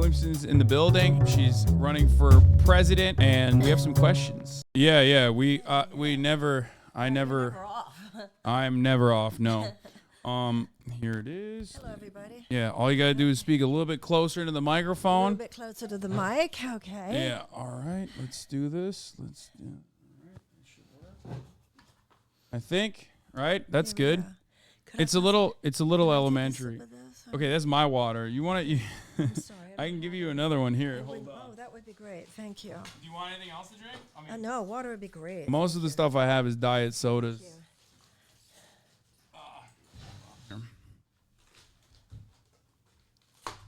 Williamson's in the building. She's running for president, and we have some questions. Yeah. I'm never off. No. Here it is. Hello, everybody. Yeah, all you gotta do is speak a little bit closer to the A microphone. little bit closer to the mic. Okay. Yeah. All right. Let's do this. I think. Right. That's good. It's a little elementary. Okay, that's my water. You want it? I'm sorry. I can give you another one here. Hold on. Oh, that would be great. Thank you. Do you want anything else to drink? I mean, No, water would be great. most of the stuff I have is diet sodas.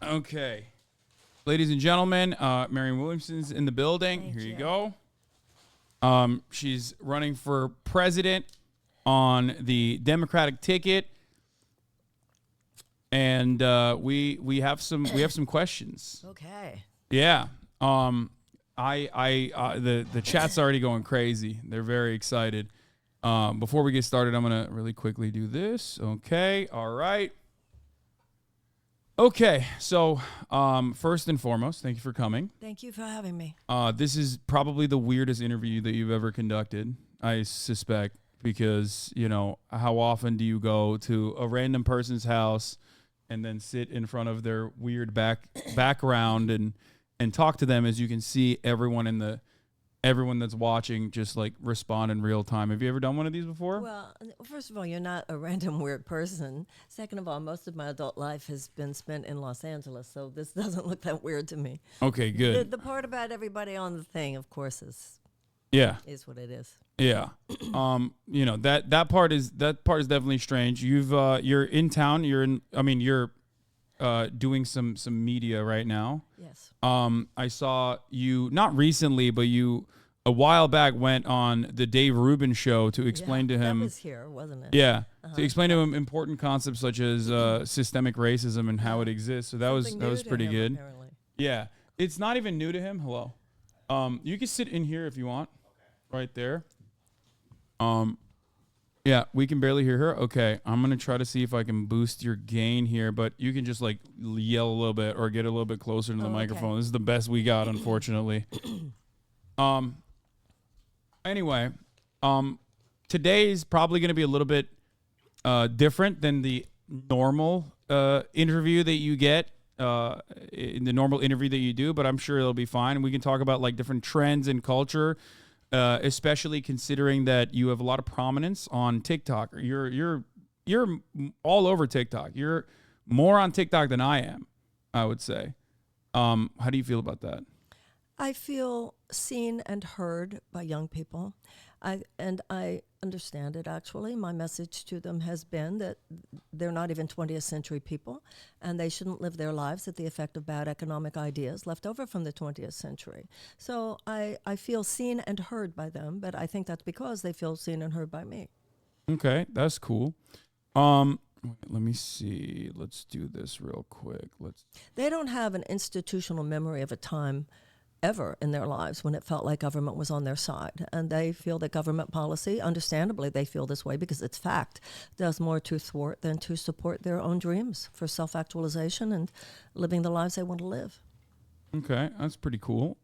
Okay. Ladies and gentlemen, Marianne Williamson's in the building. Thank Here you you. go. She's running for president on the Democratic ticket. And we have some questions. Okay. Yeah. The chat's already going crazy. They're very excited. Before we get started, I'm gonna really quickly do this. Okay. All right. Okay. So first and foremost, thank you for coming. Thank you for having me. This is probably the weirdest interview that you've ever conducted, I suspect, because how often do you go to a random person's house and then sit in front of their weird background and talk to them? As you can see, everyone that's watching just like respond in real time. Have you ever done one of these before? Well, first of all, you're not a random weird person. Second of all, most of my adult life has been spent in Los Angeles, so this doesn't look that weird to me. Okay, good. The part about everybody on the thing, of course, is what it is. Yeah. That part is definitely strange. You're in town. You're doing some media right now. Yes. I saw you not recently, but you a while back went on the Dave Rubin show to explain to him. That was here, wasn't it? Yeah. To explain to him important concepts such as systemic racism and how it exists. So that was pretty good. Apparently. Yeah. It's not even new to him. Hello. You can sit in here if you want. Right there. Yeah, we can barely hear her. Okay, I'm gonna try to see if I can boost your gain here, but you can just like yell a little bit or get a little bit closer to the microphone. Okay. This is the best we got, unfortunately. Anyway, today is probably gonna be a little bit different than the normal interview that you get. In the normal interview that you do, but I'm sure it'll be fine. And we can talk about like different trends in culture. Especially considering that you have a lot of prominence on TikTok. You're all over TikTok. You're more on TikTok than I am, I would say. How do you feel about that? I feel seen and heard by young people. I understand it, actually. My message to them has been that they're not even 20th century people, and they shouldn't live their lives at the effect of bad economic ideas left over from the 20th century. So I feel seen and heard by them, but I think that's because they feel seen and heard by me. Okay, that's cool. Let me see. Let's do this real quick. They don't have an institutional memory of a time ever in their lives when it felt like government was on their side. And they feel that government policy, understandably they feel this way because it's fact, does more to thwart than to support their own dreams for self-actualization and living the lives they want to live. Okay, that's pretty cool.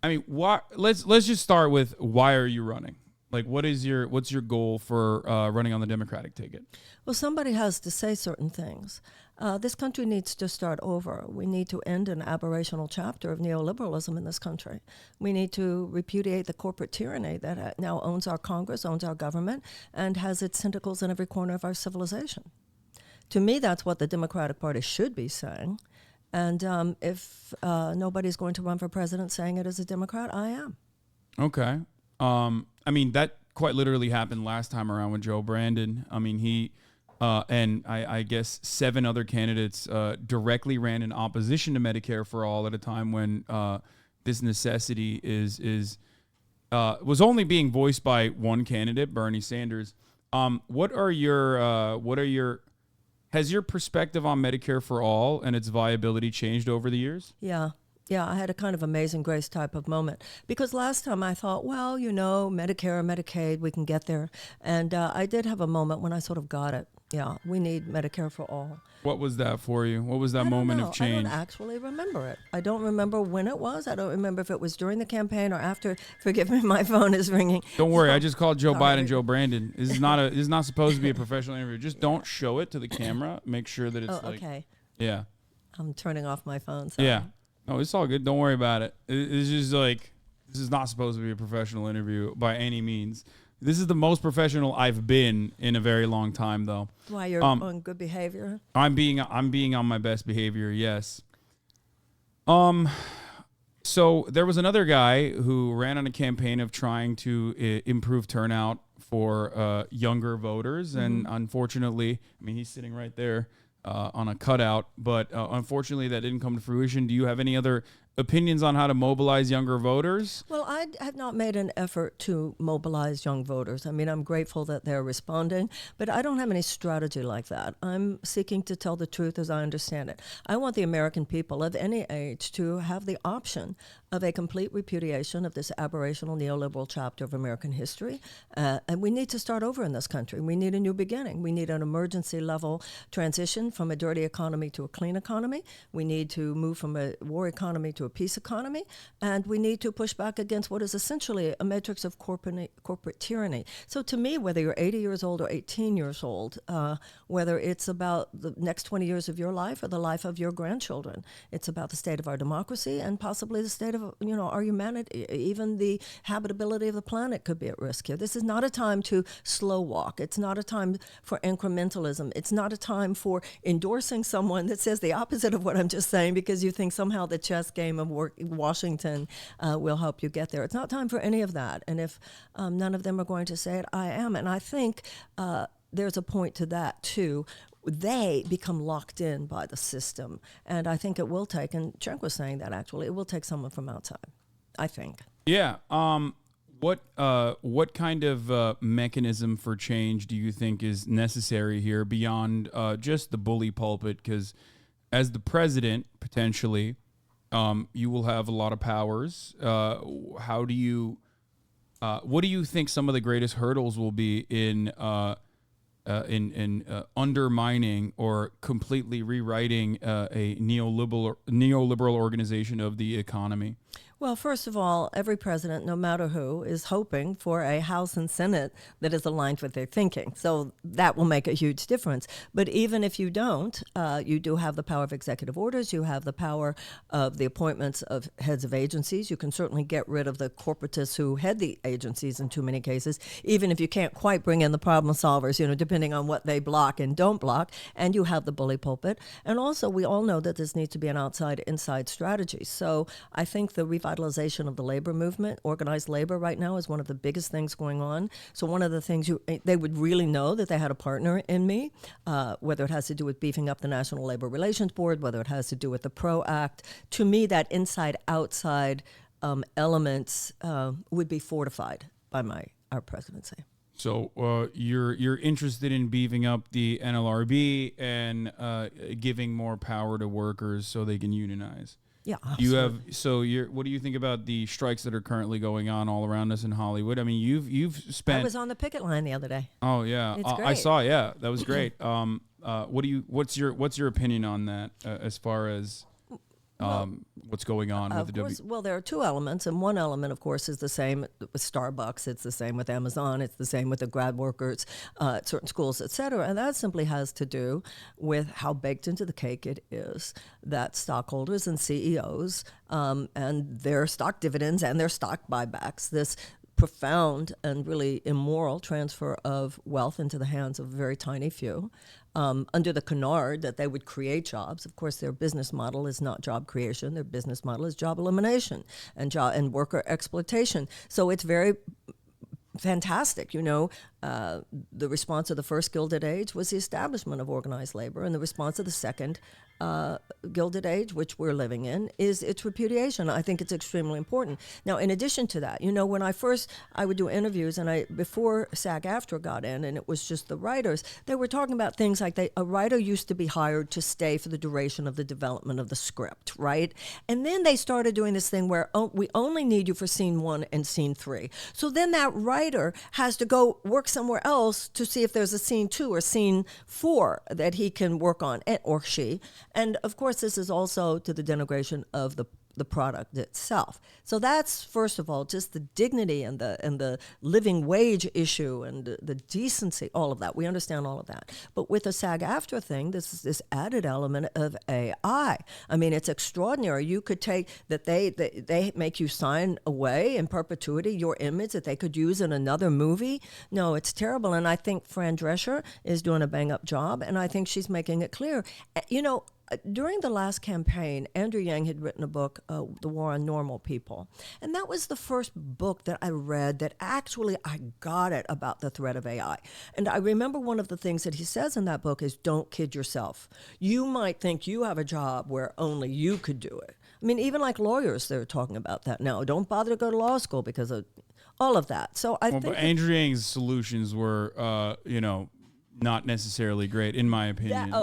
Let's just start with, why are you running? Like, what's your goal for running on the Democratic ticket? Well, somebody has to say certain things. This country needs to start over. We need to end an aberrational chapter of neoliberalism in this country. We need to repudiate the corporate tyranny that now owns our Congress, owns our government, and has its tentacles in every corner of our civilization. To me, that's what the Democratic Party should be saying. And if nobody's going to run for president saying it as a Democrat, I am. Okay. That quite literally happened last time around with Joe Brandon. He and I guess 7 other candidates directly ran in opposition to Medicare for All at a time when this necessity was only being voiced by one candidate, Bernie Sanders. Has your perspective on Medicare for All and its viability changed over the years? Yeah, I had a kind of amazing grace type of moment. Because last time I thought, Medicare, Medicaid, we can get there. And I did have a moment when I sort of got it. Yeah, we need Medicare for all. What was that for you? What was that I don't moment know. of change? I don't actually remember it. I don't remember when it was. I don't remember if it was during the campaign or after. Forgive me, my phone is ringing. Don't worry, I just called Joe Sorry. Biden Joe Brandon. This is not supposed to be a professional interview. Just don't show it to the camera. Make sure that it's Okay. yeah. I'm turning off my phone. Sorry. Yeah. No, it's all good. Don't worry about it. It's just this is not supposed to be a professional interview by any means. This is the most professional I've been in a very long time, though. Why, you're on good behavior? I'm being on my best behavior. Yes. So there was another guy who ran on a campaign of trying to improve turnout for younger voters, and unfortunately, I mean, he's sitting right there on a cutout, but unfortunately, that didn't come to fruition. Do you have any other opinions on how to mobilize younger voters? Well, I have not made an effort to mobilize young voters. I mean, I'm grateful that they're responding, but I don't have any strategy like that. I'm seeking to tell the truth as I understand it. I want the American people of any age to have the option of a complete repudiation of this aberrational neoliberal chapter of American history. And we need to start over in this country. We need a new beginning. We need an emergency level transition from a dirty economy to a clean economy. We need to move from a war economy to a peace economy. And we need to push back against what is essentially a matrix of corporate tyranny. So to me, whether you're 80 years old or 18 years old, whether it's about the next 20 years of your life or the life of your grandchildren, it's about the state of our democracy and possibly the state of our humanity. Even the habitability of the planet could be at risk here. This is not a time to slow walk. It's not a time for incrementalism. It's not a time for endorsing someone that says the opposite of what I'm just saying because you think somehow the chess game of Washington will help you get there. It's not time for any of that. And if none of them are going to say it, I am. And I think there's a point to that, too. They become locked in by the system. And I think it will take, and Cenk was saying that actually, it will take someone from outside, I think. Yeah. What kind of mechanism for change do you think is necessary here beyond just the bully pulpit? Because as the president, potentially, you will have a lot of powers. What do you think some of the greatest hurdles will be in undermining or completely rewriting a neoliberal organization of the economy? Well, first of all, every president, no matter who, is hoping for a House and Senate that is aligned with their thinking. So that will make a huge difference. But even if you don't, you do have the power of executive orders. You have the power of the appointments of heads of agencies. You can certainly get rid of the corporatists who head the agencies in too many cases, even if you can't quite bring in the problem solvers, depending on what they block and don't block. And you have the bully pulpit. And also, we all know that this needs to be an outside-inside strategy. So I think the revitalization of the labor movement, organized labor right now, is one of the biggest things going on. So one of the things they would really know that they had a partner in me, whether it has to do with beefing up the National Labor Relations Board, whether it has to do with the PRO Act. To me, that inside-outside elements would be fortified by our presidency. So you're interested in beefing up the NLRB and giving more power to workers so they can unionize. Yeah, absolutely. What do you think about the strikes that are currently going on all around us in Hollywood? I mean, you've spent. I was on the picket line the other day. Oh yeah, It's great. I saw. Yeah, that was great. What's your opinion on that as far as what's going on with the course, Well, there are two elements, and one element, of course, is the same with Starbucks. It's the same with Amazon. It's the same with the grad workers at certain schools, et cetera. And that simply has to do with how baked into the cake it is that stockholders and CEOs and their stock dividends and their stock buybacks, this profound and really immoral transfer of wealth into the hands of a very tiny few, under the canard that they would create jobs. Of course, their business model is not job creation. Their business model is job elimination and worker exploitation. So it's very fantastic. The response of the first Gilded Age was the establishment of organized labor, and the response of the second Gilded Age, which we're living in, is its repudiation. I think it's extremely important. Now, in addition to that, when I would do interviews, and before SAG-AFTRA got in, and it was just the writers, they were talking about things like a writer used to be hired to stay for the duration of the development of the script, right? And then they started doing this thing where we only need you for scene 1 and scene 3. So then that writer has to go work somewhere else to see if there's a scene 2 or scene 4 that he can work on, or she. And of course, this is also to the denigration of the product itself. So that's, first of all, just the dignity and the living wage issue and the decency, all of that. We understand all of that. But with the SAG-AFTRA thing, this added element of AI. I mean, it's extraordinary. You could take that they make you sign away in perpetuity your image that they could use in another movie. No, it's terrible. And I think Fran Drescher is doing a bang-up job, and I think she's making it clear. You know, during the last campaign, Andrew Yang had written a book, The War on Normal People. And that was the first book that I read that actually I got it about the threat of AI. And I remember one of the things that he says in that book is, don't kid yourself. You might think you have a job where only you could do it. I mean, even like lawyers, they're talking about that now. Don't bother to go to law school because of all of that. So I think... But Andrew Yang's solutions were, not necessarily great, in my opinion.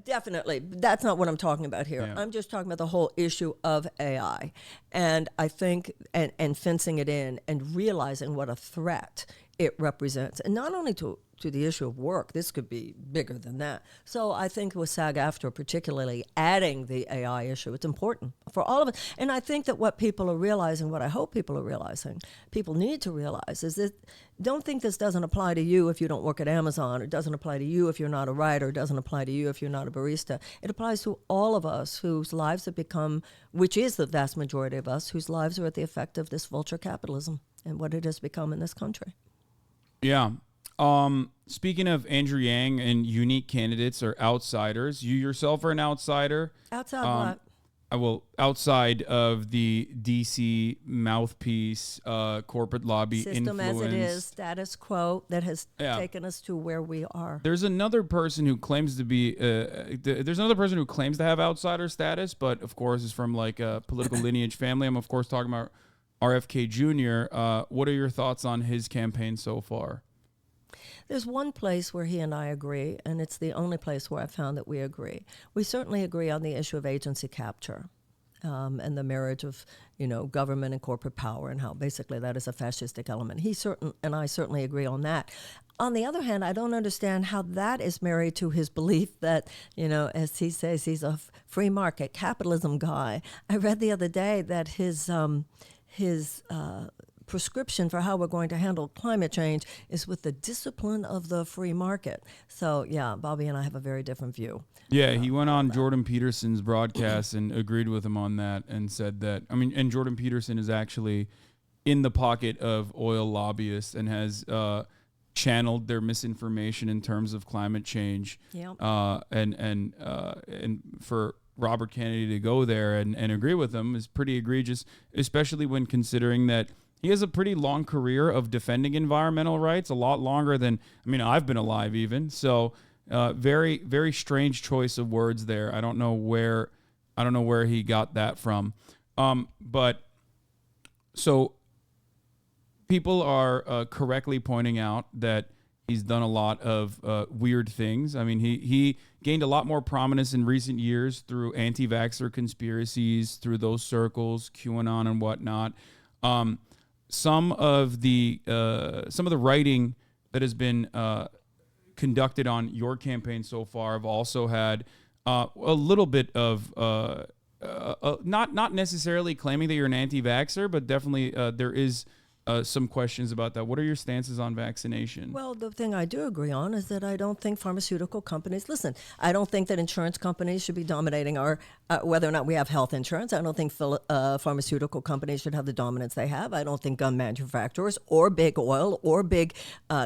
Definitely. That's not what I'm talking about here. Yeah. I'm just talking about the whole issue of AI. And I think, and fencing it in and realizing what a threat it represents. And not only to the issue of work, this could be bigger than that. So I think with SAG-AFTRA, particularly adding the AI issue, it's important for all of us. And I think that what people are realizing, what I hope people are realizing, people need to realize is that don't think this doesn't apply to you if you don't work at Amazon, or doesn't apply to you if you're not a writer, or doesn't apply to you if you're not a barista. It applies to all of us whose lives have become, which is the vast majority of us, whose lives are at the effect of this vulture capitalism and what it has become in this country. Yeah. Speaking of Andrew Yang and unique candidates or outsiders, you yourself are an outsider. Outside what? Outside of the DC mouthpiece, corporate lobby system influence. As it is, status quo that has taken us to where we are. There's another person who claims to be, there's another person who claims to have outsider status, but of course is from like a political lineage family. I'm of course talking about RFK Jr. What are your thoughts on his campaign so far? There's one place where he and I agree, and it's the only place where I found that we agree. We certainly agree on the issue of agency capture and the marriage of, government and corporate power, and how basically that is a fascistic element. He and I certainly agree on that. On the other hand, I don't understand how that is married to his belief that, as he says, he's a free market capitalism guy. I read the other day that his prescription for how we're going to handle climate change is with the discipline of the free market. So, yeah, Bobby and I have a very different view. Yeah, he went on Jordan Peterson's broadcast and agreed with him on that and said that, and Jordan Peterson is actually in the pocket of oil lobbyists and has channeled their misinformation in terms of climate change. Yep. And for Robert Kennedy to go there and agree with him is pretty egregious, especially when considering that he has a pretty long career of defending environmental rights, a lot longer than, I've been alive even. So very, very strange choice of words there. I don't know where he got that from. But so people are correctly pointing out that he's done a lot of weird things. He gained a lot more prominence in recent years through anti-vaxxer conspiracies, through those circles, QAnon and whatnot. Some of the writing that has been conducted on your campaign so far have also had a little bit of not necessarily claiming that you're an anti-vaxxer, but definitely there is some questions about that. What are your stances on vaccination? Well, the thing I do agree on is that I don't think pharmaceutical companies, I don't think that insurance companies should be dominating our, whether or not we have health insurance. I don't think pharmaceutical companies should have the dominance they have. I don't think gun manufacturers or big oil or big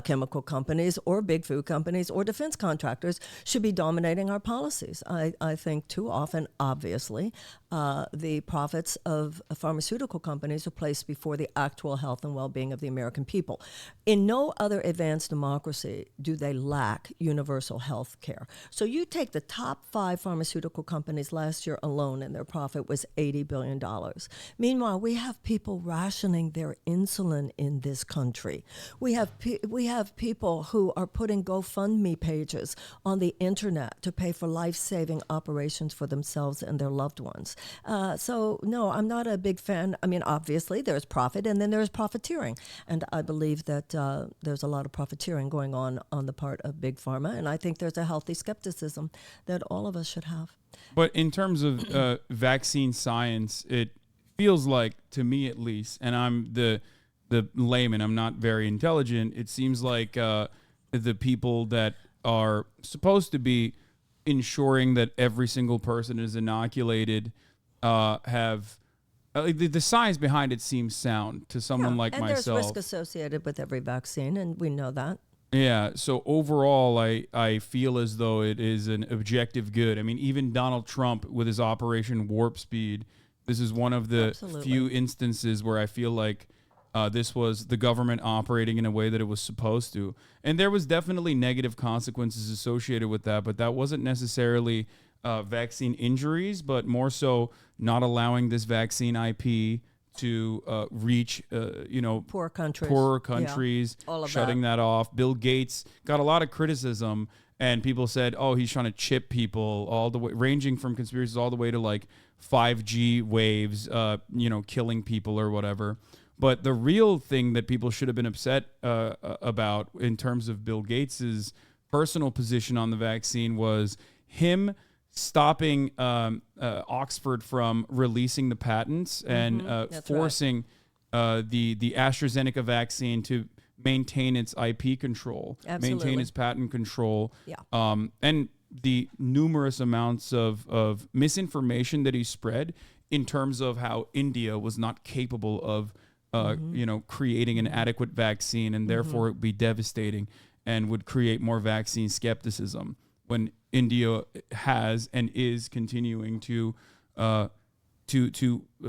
chemical companies or big food companies or defense contractors should be dominating our policies. I think too often, obviously, the profits of pharmaceutical companies are placed before the actual health and well-being of the American people. In no other advanced democracy do they lack universal health care. So you take the top 5 pharmaceutical companies last year alone, and their profit was $80 billion. Meanwhile, we have people rationing their insulin in this country. We have people who are putting GoFundMe pages on the internet to pay for life-saving operations for themselves and their loved ones. So no, I'm not a big fan. Obviously there's profit, and then there's profit profiteering. And I believe that there's a lot of profiteering going on the part of Big Pharma. And I think there's a healthy skepticism that all of us should have. But in terms of vaccine science, it feels like, to me at least, and I'm the layman, I'm not very intelligent, it seems like the people that are supposed to be ensuring that every single person is inoculated have the science behind it seems sound to someone like myself. And there's risk associated with every vaccine, and we know that. Yeah, so overall, I feel as though it is an objective good. I mean, even Donald Trump with his Operation Warp Speed, this is one of the few instances where I feel like this was the government operating in a way that it was supposed to. And there was definitely negative consequences associated with that, but that wasn't necessarily vaccine injuries, but more so not allowing this vaccine IP to reach, poorer countries, shutting that off. Bill Gates got a lot of criticism, and people said, oh, he's trying to chip people, all the way, ranging from conspiracies all the way to like 5G waves, killing people or whatever. But the real thing that people should have been upset about in terms of Bill Gates's personal position on the vaccine was him stopping Oxford from releasing the patents and forcing the AstraZeneca vaccine to maintain its IP control, maintain its patent control, and the numerous amounts of misinformation that he spread in terms of how India was not capable of creating an adequate vaccine, and therefore it would be devastating and would create more vaccine skepticism, when India has and is continuing to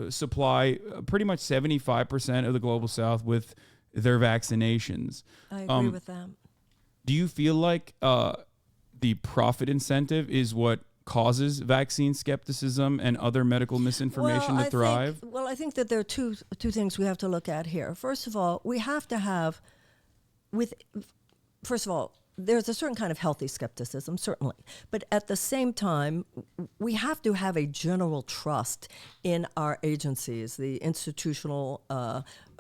supply pretty much 75% of the global South with their vaccinations. I agree with that. Do you feel like the profit incentive is what causes vaccine skepticism and other medical misinformation to thrive? I think that there are two things we have to look at here. First of all, we have to have, there's a certain kind of healthy skepticism, certainly. But at the same time, we have to have a general trust in our agencies, the institutional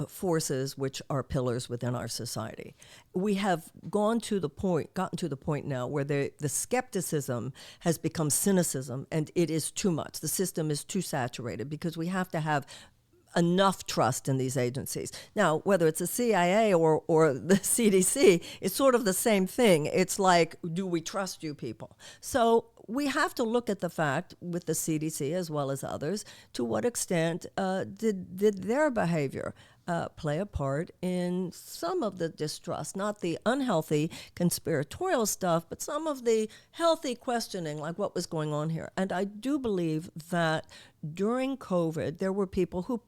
forces which are pillars within our society. We have gotten to the point now where the skepticism has become cynicism, and it is too much. The system is too saturated because we have to have enough trust in these agencies. Now, whether it's the CIA or the CDC, it's sort of the same thing. It's like, do we trust you people? So we have to look at the fact with the CDC as well as others, to what extent did their behavior play a part in some of the distrust, not the unhealthy conspiratorial stuff, but some of the healthy questioning, like what was going on here. And I do believe that during COVID, there were people who,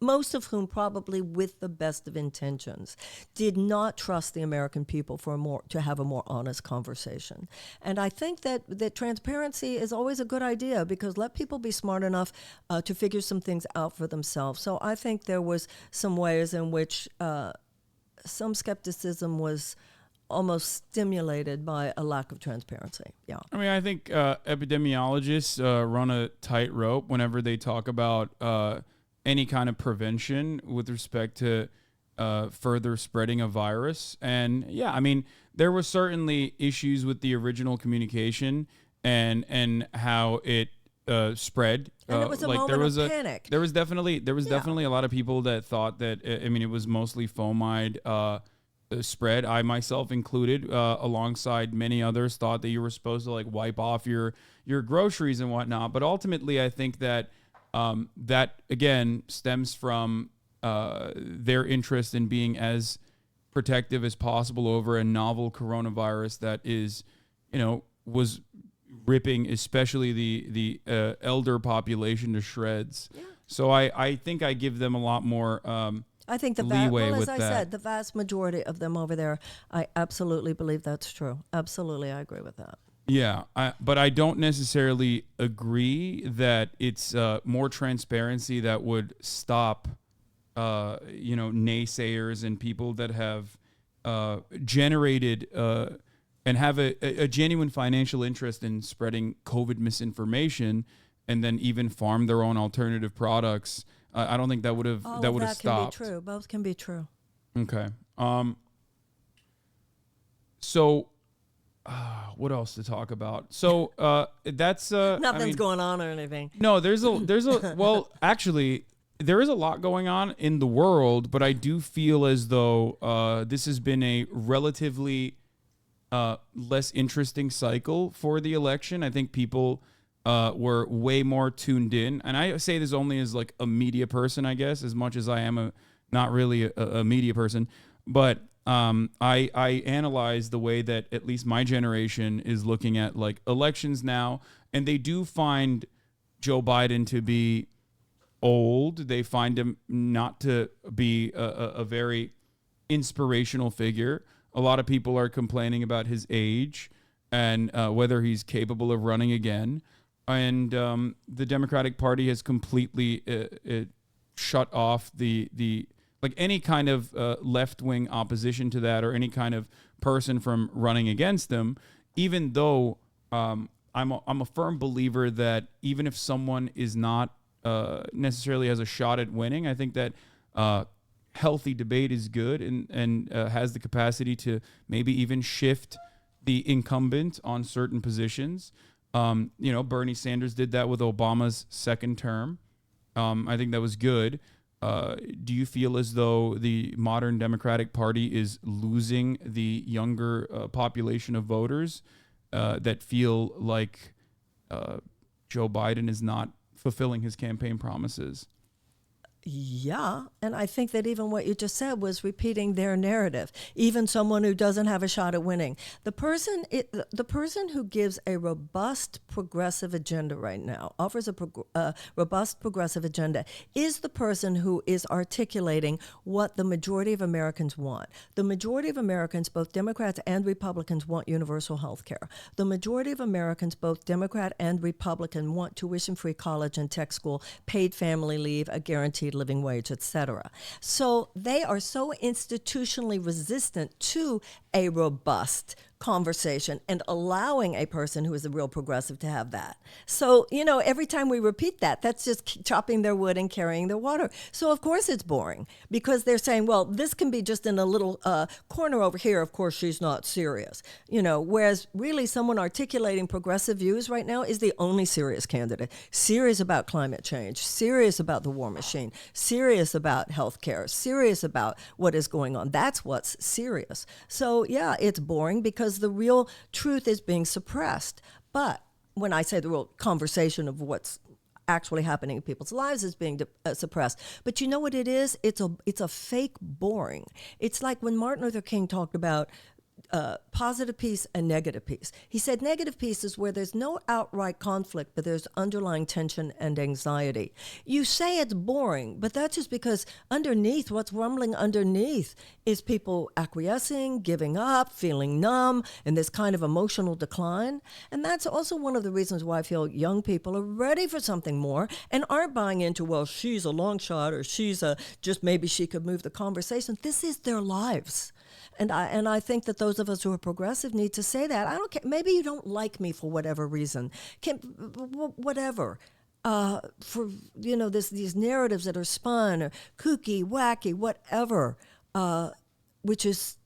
most of whom probably with the best of intentions, did not trust the American people to have a more honest conversation. And I think that transparency is always a good idea, because let people be smart enough to figure some things out for themselves. So I think there was some ways in which some skepticism was almost stimulated by a lack of transparency. Yeah. I mean, I think epidemiologists run a tightrope whenever they talk about any kind of prevention with respect to further spreading a virus. And yeah, I mean, there were certainly issues with the original communication and how it spread. And it was a moment of panic. There was definitely a lot of people that thought that, it was mostly fomite spread. I myself included, alongside many others, thought that you were supposed to like wipe off your groceries and whatnot. But ultimately, I think that that again stems from their interest in being as protective as possible over a novel coronavirus that is, was ripping especially the elder population to shreds. Yeah. So I think I give them a lot more I think as I said, the vast majority of them over there, I absolutely believe that's true. Absolutely, I agree with that. Yeah, but I don't necessarily agree that it's more transparency that would stop, naysayers and people that have generated and have a genuine financial interest in spreading COVID misinformation, and then even farm their own alternative products. I don't think that would have All that of would have that stopped. can be true. Both can be true. Okay. So, what else to talk about? So, that's Nothing's going on or anything. No, there's a well, actually, there is a lot going on in the world, but I do feel as though this has been a relatively less interesting cycle for the election. I think people were way more tuned in, and I say this only as like a media person, I guess, as much as I am not really a media person, but I analyze the way that at least my generation is looking at like elections now, and they do find Joe Biden to be old. They find him not to be a very inspirational figure. A lot of people are complaining about his age and whether he's capable of running again. And the Democratic Party has completely shut off the like any kind of left-wing opposition to that or any kind of person from running against them, even though I'm a firm believer that even if someone is not necessarily has a shot at winning, I think that healthy debate is good and has the capacity to maybe even shift the incumbent on certain positions. Bernie Sanders did that with Obama's second term. I think that was good. Do you feel as though the modern Democratic Party is losing the younger population of voters that feel like Joe Biden is not fulfilling his campaign promises? Yeah, and I think that even what you just said was repeating their narrative. Even someone who doesn't have a shot at winning, the person who gives a robust progressive agenda right now, offers a robust progressive agenda, is the person who is articulating what the majority of Americans want. The majority of Americans, both Democrats and Republicans, want universal health care. The majority of Americans, both Democrat and Republican, want tuition-free college and tech school, paid family leave, a guaranteed living wage, etc. So they are so institutionally resistant to a robust conversation and allowing a person who is a real progressive to have that. So, every time we repeat that, that's just chopping their wood and carrying their water. So, of course, it's boring because they're saying, well, this can be just in a little corner over here. Of course, she's not serious. Whereas really someone articulating progressive views right now is the only serious candidate. Serious about climate change, serious about the war machine, serious about healthcare, serious about what is going on. That's what's serious. So, yeah, it's boring because the real truth is being suppressed. But when I say the real conversation of what's actually happening in people's lives is being suppressed. But you know what it is? It's a fake boring. It's like when Martin Luther King talked about positive peace and negative peace. He said negative peace is where there's no outright conflict, but there's underlying tension and anxiety. You say it's boring, but that's just because underneath, what's rumbling underneath is people acquiescing, giving up, feeling numb, and this kind of emotional decline. And that's also one of the reasons why I feel young people are ready for something more and aren't buying into, well, she's a long shot or she's just maybe she could move the conversation. This is their lives. And I think that those of us who are progressive need to say that. I don't care. Maybe you don't like me for whatever reason. Whatever. For these narratives that are spun, or kooky, wacky, whatever. Which is,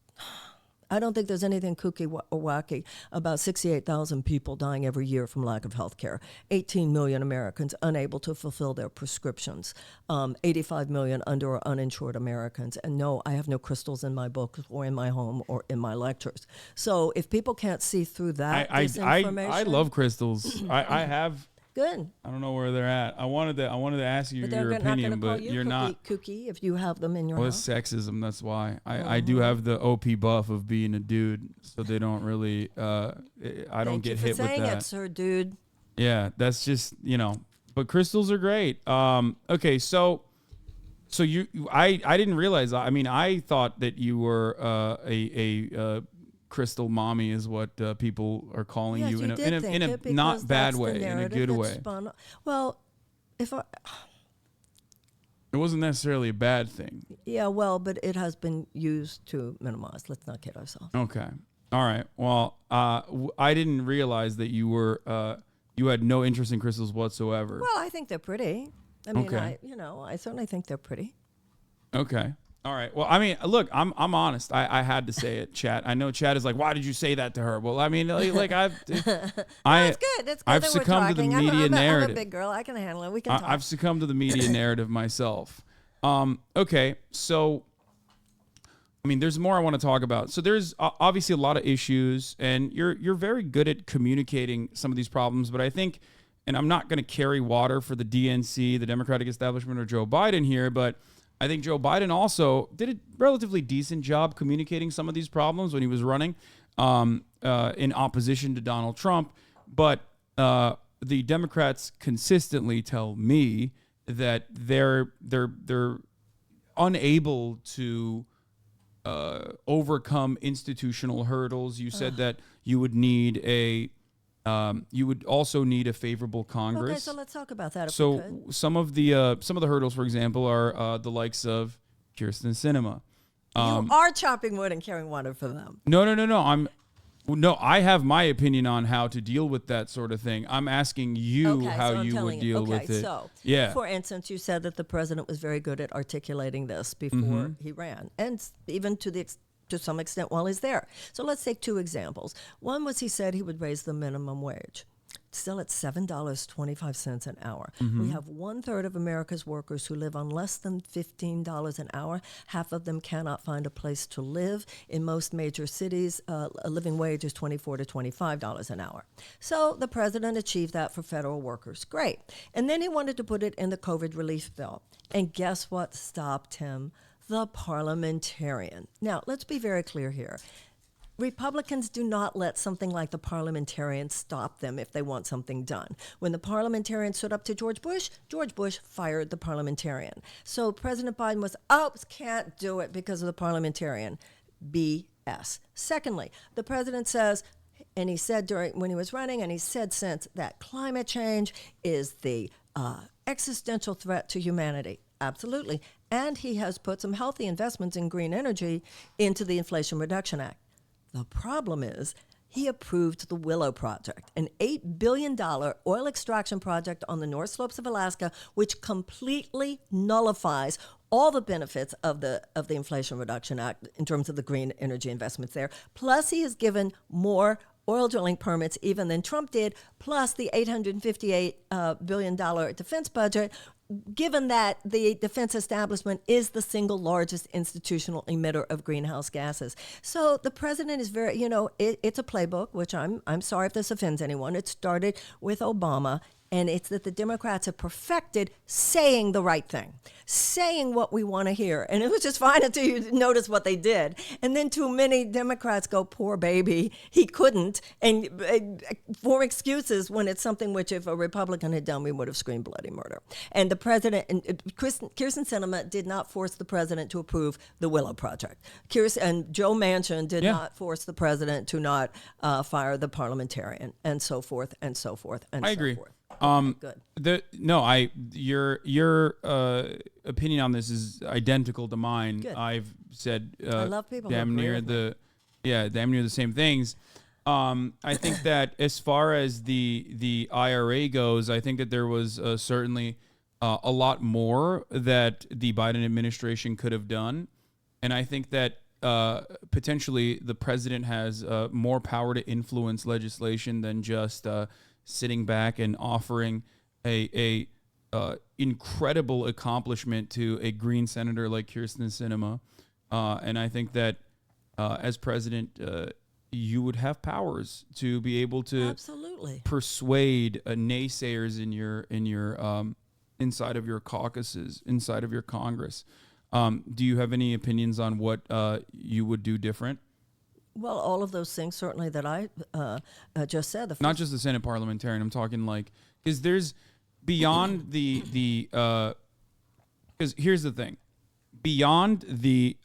I don't think there's anything kooky or wacky about 68,000 people dying every year from lack of health care, 18 million Americans unable to fulfill their prescriptions, 85 million under or uninsured Americans. And no, I have no crystals in my books or in my home or in my lectures. So if people can't see through that disinformation... I love crystals. I have... Good. I don't know where they're at. I wanted to ask you your opinion, but you're not kooky if you have them in your house. Well, it's sexism. That's why I do have the OP buff of being a dude, so they don't really. I don't get hit with that. Thank you for saying it, sir, dude. Yeah, that's just But crystals are great. Okay, so I didn't realize. I mean, I thought that you were a crystal mommy is what people are calling you in a not bad way, in a good way. Well, it wasn't necessarily a bad thing. Yeah, well, but it has been used to minimize. Let's not kid ourselves. Okay. All right. Well, I didn't realize that you were you had no interest in crystals whatsoever. Well, I think they're pretty. I mean, Okay. I certainly think they're pretty. Okay. All right. Well, I mean, look, I'm honest. I had to say it, Chat. I know Chat is like, why did you say that to her? Well, I mean, like No, it's good. It's good I've that we're succumbed to the talking. media I'm narrative. a big girl. I can handle it. We can talk. I've succumbed to the media narrative myself. Okay. So, I mean, there's more I want to talk about. So there's obviously a lot of issues, and you're very good at communicating some of these problems. But I think, and I'm not going to carry water for the DNC, the Democratic establishment, or Joe Biden here, but I think Joe Biden also did a relatively decent job communicating some of these problems when he was running in opposition to Donald Trump. But the Democrats consistently tell me that they're unable to overcome institutional hurdles. You said that you would need you would also need a favorable Congress. Okay, so let's talk about that. So some of the hurdles, for example, are the likes of Kyrsten Sinema. You are chopping wood and carrying water for them. No. I have my opinion on how to deal with that sort of thing. I'm asking you how you would deal with it. So, yeah. For instance, you said that the president was very good at articulating this before he ran, and even to some extent while he's there. So let's take two examples. One was he said he would raise the minimum wage. Still at $7.25 an hour. We have 1/3 of America's workers who live on less than $15 an hour. Half of them cannot find a place to live. In most major cities, a living wage is $24 to $25 an hour. So the president achieved that for federal workers. Great. And then he wanted to put it in the COVID relief bill. And guess what stopped him? The parliamentarian. Now, let's be very clear here. Republicans do not let something like the parliamentarian stop them if they want something done. When the parliamentarian stood up to George Bush fired the parliamentarian. So President Biden was, can't do it because of the parliamentarian. BS. Secondly, the president says, and he said when he was running, and he said since, that climate change is the existential threat to humanity. Absolutely. And he has put some healthy investments in green energy into the Inflation Reduction Act. The problem is he approved the Willow Project, an $8 billion oil extraction project on the North Slopes of Alaska, which completely nullifies all the benefits of the Inflation Reduction Act in terms of the green energy investments there. Plus, he has given more oil drilling permits even than Trump did, plus the $858 billion defense budget, given that the defense establishment is the single largest institutional emitter of greenhouse gases. So the president is very, it's a playbook, which I'm sorry if this offends anyone. It started with Obama. And it's that the Democrats have perfected saying the right thing, saying what we want to hear. And it was just fine until you notice what they did. And then too many Democrats go, poor baby, he couldn't, and for excuses when it's something which if a Republican had done, we would have screamed bloody murder. And the president, Kyrsten Sinema did not force the president to approve the Willow Project. And Joe Manchin did not force the president to not fire the parliamentarian, and so forth, and so forth, and I so agree. forth. Good. Your opinion on this is identical to mine. Good. I've said I love people damn who agree near with damn near the same things. I think that as far as the IRA goes, I think that there was certainly a lot more that the Biden administration could have done, and I think that potentially the president has more power to influence legislation than just sitting back and offering a incredible accomplishment to a green senator like Kyrsten Sinema. And I think that as president, you would have powers to be able to absolutely persuade naysayers in your inside of your caucuses, inside of your Congress. Do you have any opinions on what you would do different? Well, all of those things certainly that I just said. Not just the Senate parliamentarian. I'm talking because there's beyond because here's the thing. Beyond the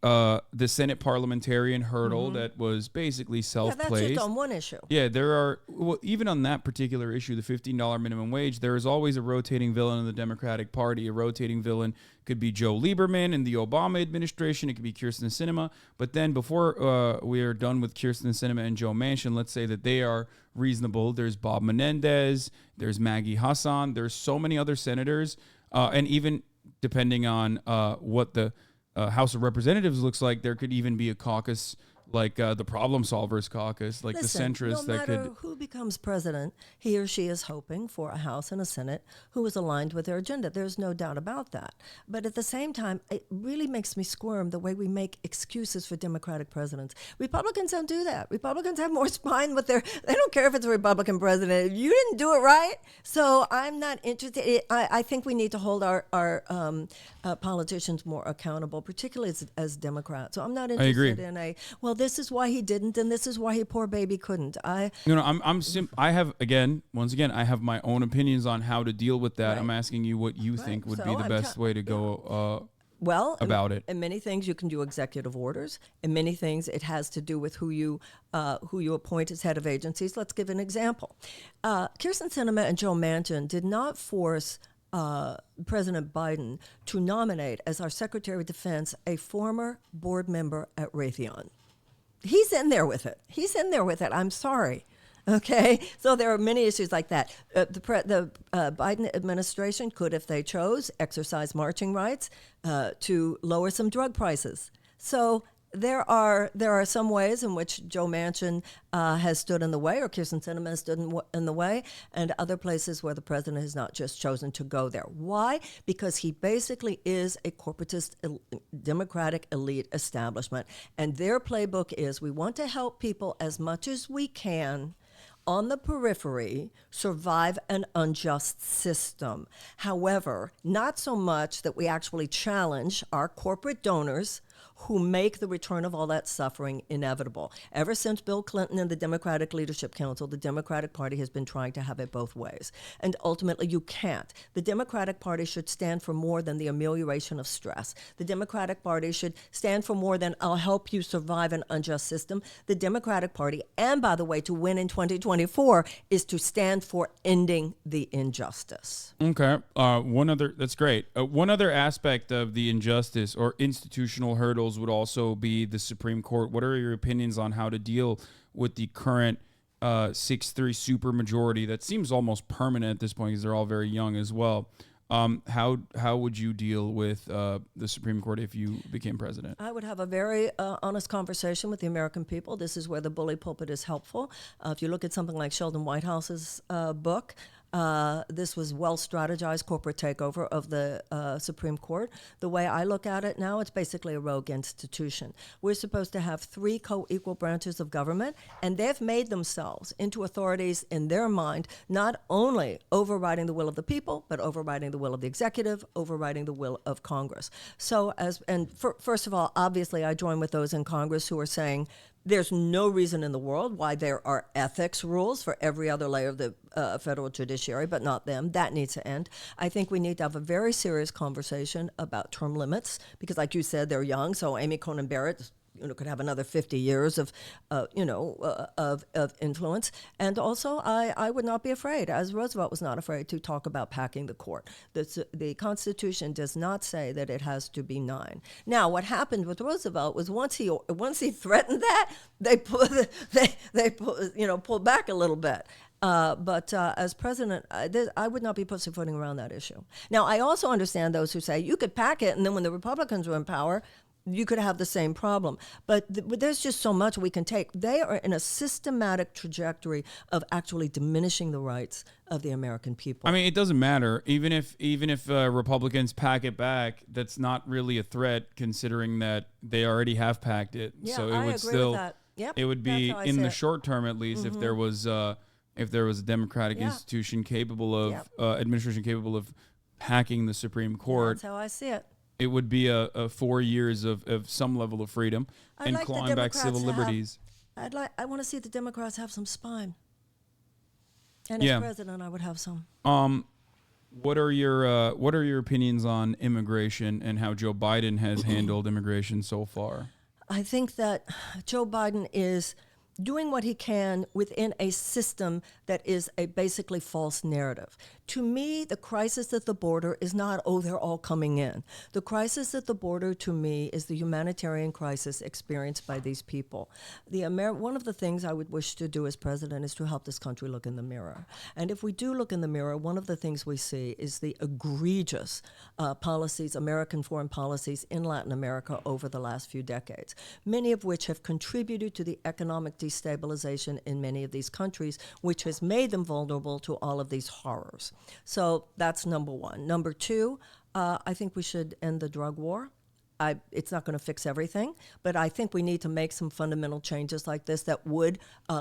Senate parliamentarian hurdle that was basically self-placed. That's just on one issue. Yeah, there are, even on that particular issue, the $15 minimum wage, there is always a rotating villain in the Democratic Party. A rotating villain could be Joe Lieberman in the Obama administration. It could be Kyrsten Sinema. But then before we are done with Kyrsten Sinema and Joe Manchin, let's say that they are reasonable. There's Bob Menendez. There's Maggie Hassan. There's so many other senators And even depending on what the House of Representatives looks like, there could even be a caucus like the Problem Solvers Caucus, like Listen, the centrists no that matter could. who becomes president, he or she is hoping for a House and a Senate who is aligned with their agenda. There's no doubt about that. But at the same time, it really makes me squirm the way we make excuses for Democratic presidents. Republicans don't do that. Republicans have more spine with their, they don't care if it's a Republican president. You didn't do it right. So I'm not interested. I think we need to hold our politicians more accountable, particularly as Democrats. So I'm not interested in well, this is why he didn't, and this is why he poor baby couldn't. I have once again, I have my own opinions on how to deal with that. Right. I'm asking you what you think would be the best way to go about it. In many things, you can do executive orders. In many things, it has to do with who you appoint as head of agencies. Let's give an example. Kirsten Sinema and Joe Manchin did not force President Biden to nominate as our Secretary of Defense a former board member at Raytheon. He's in there with it. I'm sorry. Okay, so there are many issues like that. The Biden administration could, if they chose, exercise marching rights to lower some drug prices. So there are some ways in which Joe Manchin has stood in the way, or Kirsten Sinema has stood in the way, and other places where the president has not just chosen to go there. Why? Because he basically is a corporatist, Democratic elite establishment, and their playbook is we want to help people as much as we can on the periphery survive an unjust system. However, not so much that we actually challenge our corporate donors who make the return of all that suffering inevitable. Ever since Bill Clinton and the Democratic Leadership Council, the Democratic Party has been trying to have it both ways. And ultimately, you can't. The Democratic Party should stand for more than the amelioration of stress. The Democratic Party should stand for more than I'll help you survive an unjust system. The Democratic Party, and by the way, to win in 2024, is to stand for ending the injustice. Okay. That's great. One other aspect of the injustice or institutional hurdles would also be the Supreme Court. What are your opinions on how to deal with the current 6-3 supermajority that seems almost permanent at this point because they're all very young as well? How would you deal with the Supreme Court if you became president? I would have a very honest conversation with the American people. This is where the bully pulpit is helpful. If you look at something like Sheldon Whitehouse's book, this was well-strategized corporate takeover of the Supreme Court. The way I look at it now, it's basically a rogue institution. We're supposed to have 3 co-equal branches of government, and they've made themselves into authorities in their mind, not only overriding the will of the people, but overriding the will of the executive, overriding the will of Congress. So, first of all, obviously, I join with those in Congress who are saying there's no reason in the world why there are ethics rules for every other layer of the federal judiciary, but not them. That needs to end. I think we need to have a very serious conversation about term limits because, like you said, they're young. So Amy Coney Barrett, could have another 50 years of influence. And also, I would not be afraid, as Roosevelt was not afraid, to talk about packing the court. The Constitution does not say that it has to be 9. Now, what happened with Roosevelt was once he threatened that, they pulled back a little bit. But as president, I would not be pussyfooting around that issue. Now, I also understand those who say you could pack it, and then when the Republicans were in power, you could have the same problem. But there's just so much we can take. They are in a systematic trajectory of actually diminishing the rights of the American people. I mean, it doesn't matter. Even if Republicans pack it back, that's not really a threat, considering that they already have packed it. Yeah, so it I would agree still, with that. Yep, it would be in the short term at least if there was a democratic institution capable of administration capable of hacking the Supreme Court. That's how I see it. It would be a 4 years of some level of freedom and clawing back civil liberties. I want to see the Democrats have some spine. And as president, I would have some. What are your opinions on immigration and how Joe Biden has handled immigration so far? I think that Joe Biden is doing what he can within a system that is a basically false narrative. To me, the crisis at the border is not, oh, they're all coming in. The crisis at the border, to me, is the humanitarian crisis experienced by these people. One of the things I would wish to do as president is to help this country look in the mirror. And if we do look in the mirror, one of the things we see is the egregious policies, American foreign policies in Latin America over the last few decades, many of which have contributed to the economic destabilization in many of these countries, which has made them vulnerable to all of these horrors. So that's number one. Number two, I think we should end the drug war. It's not going to fix everything, but I think we need to make some fundamental changes like this that would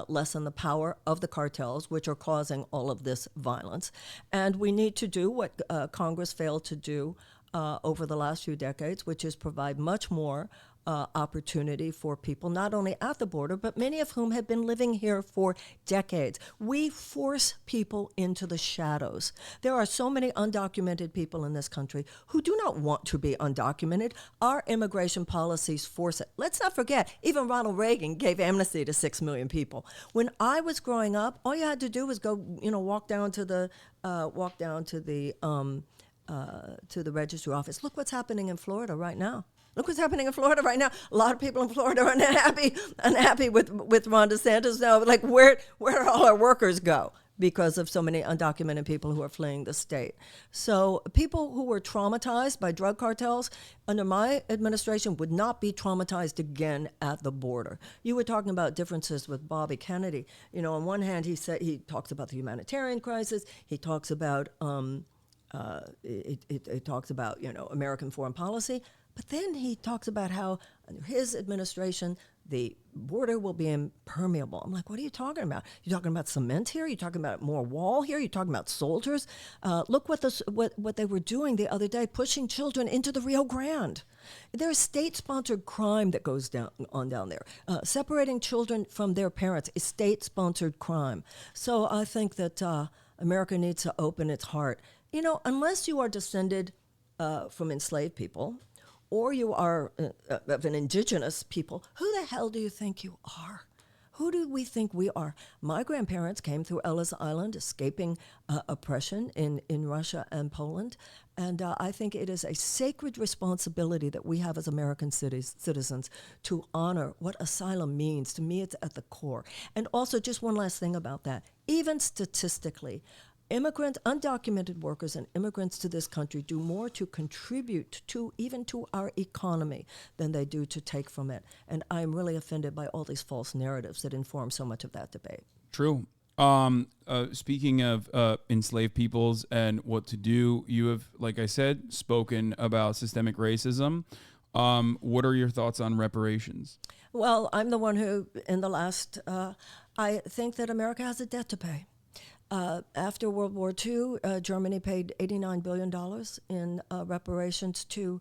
lessen the power of the cartels, which are causing all of this violence. And we need to do what Congress failed to do over the last few decades, which is provide much more opportunity for people, not only at the border, but many of whom have been living here for decades. We force people into the shadows. There are so many undocumented people in this country who do not want to be undocumented. Our immigration policies force it. Let's not forget, even Ronald Reagan gave amnesty to 6 million people. When I was growing up, all you had to do was go, walk down to the registry office. Look what's happening in Florida right now. Look what's happening in Florida right now. A lot of people in Florida are unhappy with Ron DeSantis now. Like, where do all our workers go? Because of so many undocumented people who are fleeing the state. So people who were traumatized by drug cartels under my administration would not be traumatized again at the border. You were talking about differences with Bobby Kennedy. On one hand, he talks about the humanitarian crisis. He talks about it talks about American foreign policy. But then he talks about how under his administration, the border will be impermeable. I'm like, what are you talking about? You talking about cement here? You talking about more wall here? You talking about soldiers? Look what they were doing the other day, pushing children into the Rio Grande. There's state-sponsored crime that goes down there. Separating children from their parents is state-sponsored crime. So I think that America needs to open its heart. Unless you are descended from enslaved people, or you are of an indigenous people, who the hell do you think you are? Who do we think we are? My grandparents came through Ellis Island, escaping oppression in Russia and Poland, and I think it is a sacred responsibility that we have as American citizens to honor what asylum means. To me, it's at the core. And also, just one last thing about that. Even statistically, undocumented workers and immigrants to this country do more to contribute to our economy than they do to take from it. And I'm really offended by all these false narratives that inform so much of that debate. True. Speaking of enslaved peoples and what to do, you have, like I said, spoken about systemic racism. What are your thoughts on reparations? Well, I'm the one who, in the last, I think that America has a debt to pay. After World War II, Germany paid $89 billion in reparations to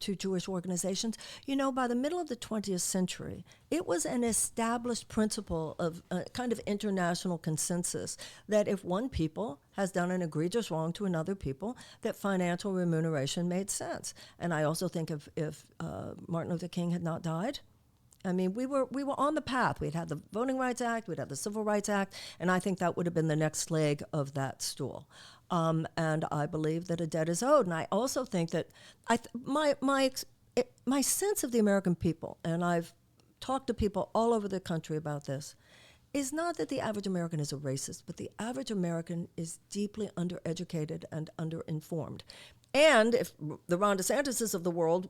Jewish organizations. By the middle of the 20th century, it was an established principle of kind of international consensus that if one people has done an egregious wrong to another people, that financial remuneration made sense. And I also think if Martin Luther King had not died, we were on the path. We'd had the Voting Rights Act, we'd had the Civil Rights Act, and I think that would have been the next leg of that stool. And I believe that a debt is owed. And I also think that my sense of the American people, and I've talked to people all over the country about this, is not that the average American is a racist, but the average American is deeply undereducated and underinformed. And if the Ron DeSantis of the world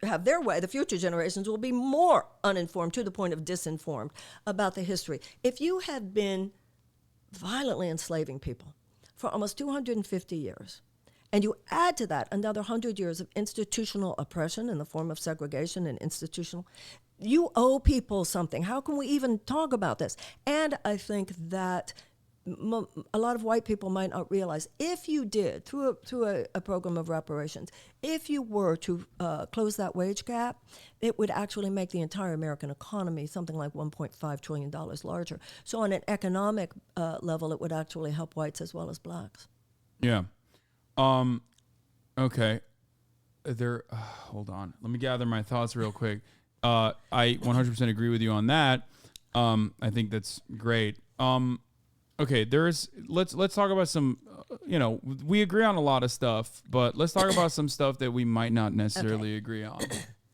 have their way, the future generations will be more uninformed to the point of disinformed about the history. If you have been violently enslaving people for almost 250 years, and you add to that another 100 years of institutional oppression in the form of segregation and institutional, you owe people something. How can we even talk about this? And I think that a lot of white people might not realize, if you did, through a program of reparations, if you were to close that wage gap, it would actually make the entire American economy something like $1.5 trillion larger. So on an economic level, it would actually help whites as well as blacks. Yeah. Okay. Hold on. Let me gather my thoughts real quick. I 100% agree with you on that. I think that's great. Okay, let's talk about some. We agree on a lot of stuff, but let's talk about some stuff that we might not necessarily agree on.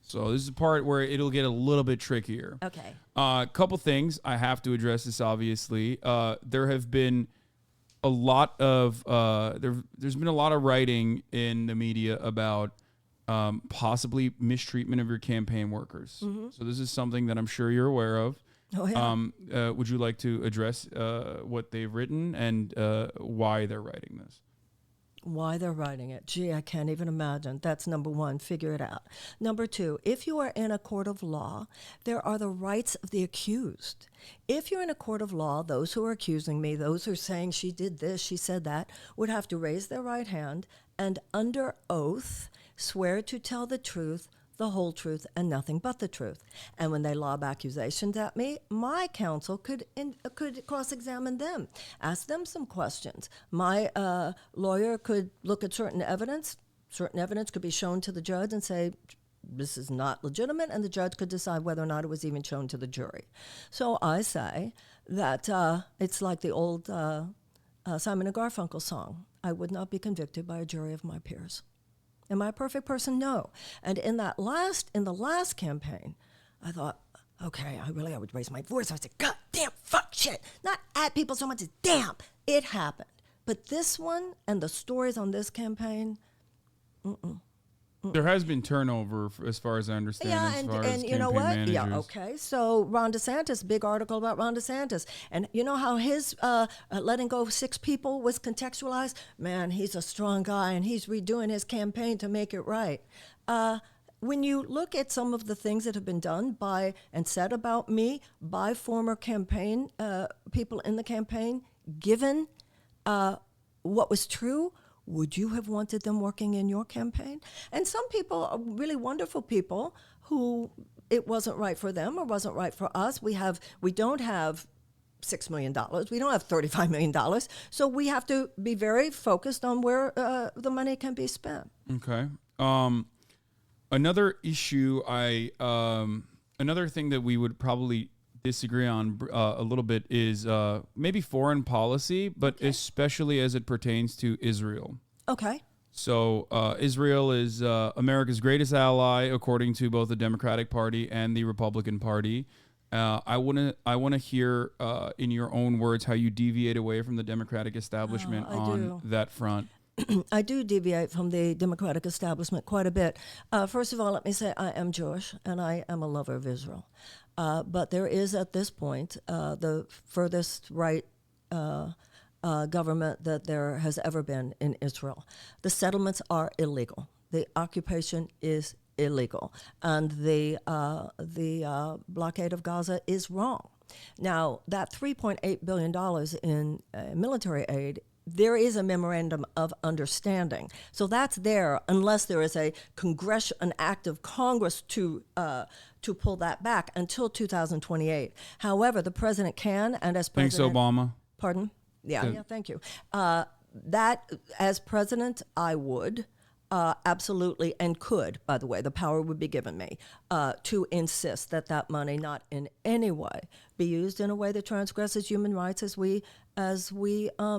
So this is the part where it'll get a little bit trickier. Okay. Couple things I have to address this. Obviously, there have been a lot of there's been a lot of writing in the media about possibly mistreatment of your campaign workers. Mm-hmm. So this is something that I'm sure you're aware of. Oh, yeah. Would you like to address what they've written and why they're writing this? Why they're writing it. Gee, I can't even imagine. That's number one. Figure it out. Number two, if you are in a court of law, there are the rights of the accused. If you're in a court of law, those who are accusing me, those who are saying she did this, she said that, would have to raise their right hand and under oath swear to tell the truth, the whole truth, and nothing but the truth. And when they lob accusations at me, my counsel could cross-examine them, ask them some questions. My lawyer could look at certain evidence. Certain evidence could be shown to the judge and say, this is not legitimate, and the judge could decide whether or not it was even shown to the jury. So I say that it's like the old Simon and Garfunkel song, I would not be convicted by a jury of my peers. Am I a perfect person? No. And in the last campaign, I thought, okay, I would raise my voice. I would say, God damn, fuck, shit. Not at people so much as damn. It happened. But this one and the stories on this campaign, There has been turnover, as far as I understand. Yeah, and you know what? Managers. Yeah, okay. So Ron DeSantis, big article about Ron DeSantis. And you know how his letting go of 6 people was contextualized? Man, he's a strong guy, and he's redoing his campaign to make it right. When you look at some of the things that have been done by and said about me by former campaign people in the campaign, given what was true, would you have wanted them working in your campaign? And some people are really wonderful people who it wasn't right for them or wasn't right for us. We don't have $6 million. We don't have $35 million. So we have to be very focused on where the money can be spent. Okay. Another issue, another thing that we would probably disagree on a little bit is maybe foreign policy, but especially as it pertains to Israel. Okay. So Israel is America's greatest ally, according to both the Democratic Party and the Republican Party. I want to hear in your own words how you deviate away from the Democratic establishment on that front. I do deviate from the Democratic establishment quite a bit. First of all, let me say I am Jewish and I am a lover of Israel. But there is, at this point, the furthest right government that there has ever been in Israel. The settlements are illegal. The occupation is illegal. And the blockade of Gaza is wrong. Now, that $3.8 billion in military aid, there is a memorandum of understanding. So that's there unless there is an act of Congress to pull that back until 2028. However, the president can, and as president... Thanks, Obama. Pardon? Yeah, thank you. That, as president, I would absolutely, and could, by the way, the power would be given me, to insist that that money not in any way be used in a way that transgresses human rights as we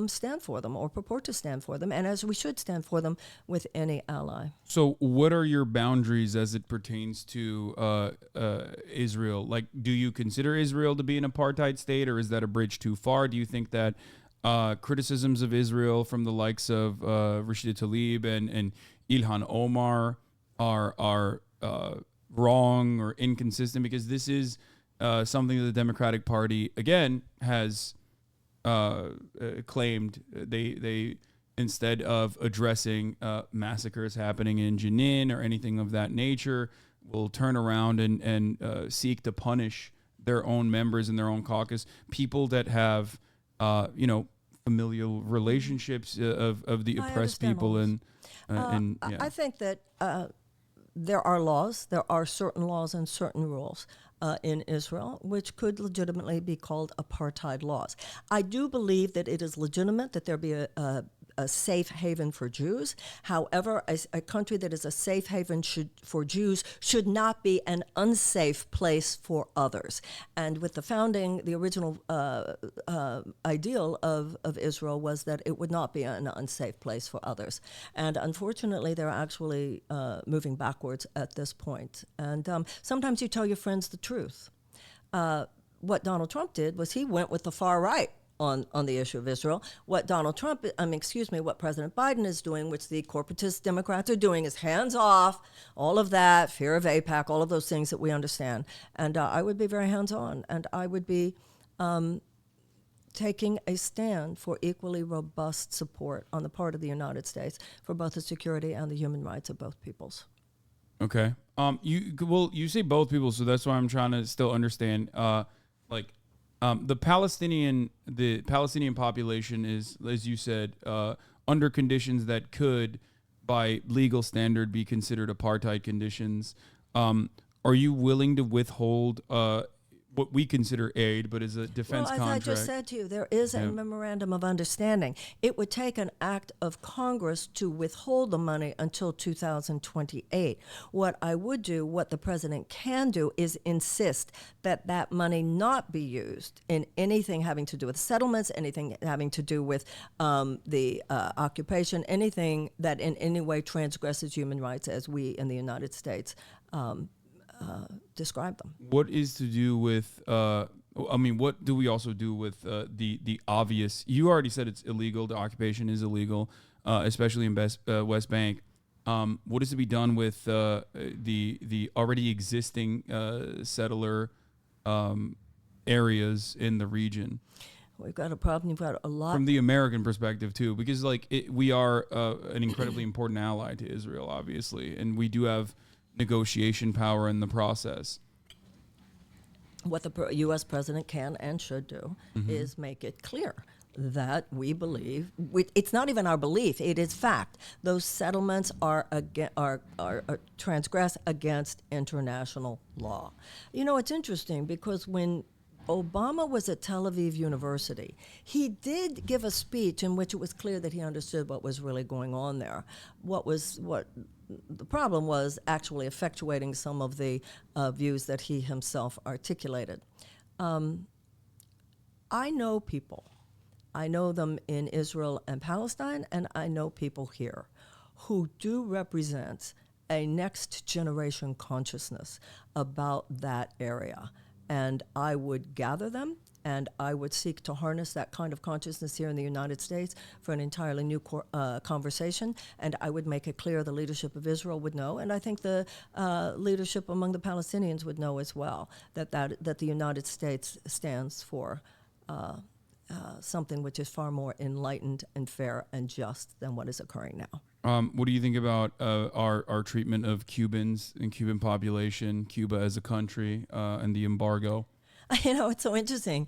stand for them or purport to stand for them, and as we should stand for them with any ally. So what are your boundaries as it pertains to Israel? Like, do you consider Israel to be an apartheid state, or is that a bridge too far? Do you think that criticisms of Israel from the likes of Rashida Tlaib and Ilhan Omar are wrong or inconsistent? Because this is something that the Democratic Party, again, has claimed. They instead of addressing massacres happening in Jenin or anything of that nature, will turn around and seek to punish their own members in their own caucus, people that have familial relationships of the oppressed people. I think that there are laws. There are certain laws and certain rules in Israel which could legitimately be called apartheid laws. I do believe that it is legitimate that there be a a safe haven for Jews. However, a country that is a safe haven for Jews should not be an unsafe place for others. And with the founding, the original ideal of Israel was that it would not be an unsafe place for others. And unfortunately, they're actually moving backwards at this point. And sometimes you tell your friends the truth. What Donald Trump did was he went with the far right on the issue of Israel. What what President Biden is doing, which the corporatist Democrats are doing, is hands off, all of that, fear of AIPAC, all of those things that we understand. And I would be very hands on, and I would be taking a stand for equally robust support on the part of the United States for both the security and the human rights of both peoples. Okay. You say both people, so that's why I'm trying to still understand. The Palestinian population is, as you said, under conditions that could, by legal standard, be considered apartheid conditions. Are you willing to withhold what we consider aid, but is a defense contract? Well, as I just said to you, there is a memorandum of understanding. It would take an act of Congress to withhold the money until 2028. What I would do, what the president can do, is insist that that money not be used in anything having to do with settlements, anything having to do with the occupation, anything that in any way transgresses human rights as we in the United States describe them. What is to do with, what do we also do with the obvious, you already said it's illegal, the occupation is illegal, especially in West Bank. What is to be done with the already existing settler areas in the region? We've got a problem. You've got a lot. From the American perspective, too, because we are an incredibly important ally to Israel, obviously, and we do have negotiation power in the process. What the U.S. president can and should do is make it clear that we believe, it's not even our belief, it is fact, those settlements are transgress against international law. You know, it's interesting because when Obama was at Tel Aviv University, he did give a speech in which it was clear that he understood what was really going on there. What the problem was actually effectuating some of the views that he himself articulated. I know people. I know them in Israel and Palestine, and I know people here who do represent a next generation consciousness about that area. And I would gather them, and I would seek to harness that kind of consciousness here in the United States for an entirely new conversation. And I would make it clear the leadership of Israel would know, and I think the leadership among the Palestinians would know as well, that the United States stands for something which is far more enlightened and fair and just than what is occurring now. What do you think about our treatment of Cubans and Cuban population, Cuba as a country, and the embargo? You know, it's so interesting.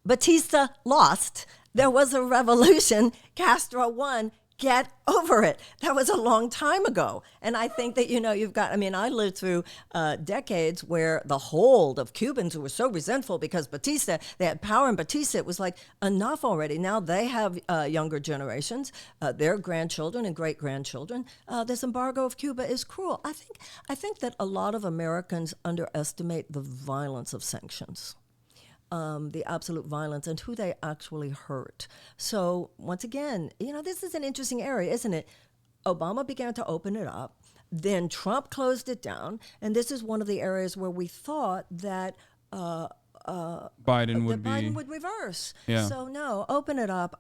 Batista lost. There was a revolution. Castro won. Get over it. That was a long time ago. And I think that, I lived through decades where the hold of Cubans who were so resentful because Batista, they had power in Batista, it was like, enough already. Now they have younger generations, their grandchildren and great-grandchildren. This embargo of Cuba is cruel. I think that a lot of Americans underestimate the violence of sanctions. The absolute violence and who they actually hurt. So once again, this is an interesting area, isn't it? Obama began to open it up. Then Trump closed it down. And this is one of the areas where we thought that Biden would reverse. Yeah. So no, open it up,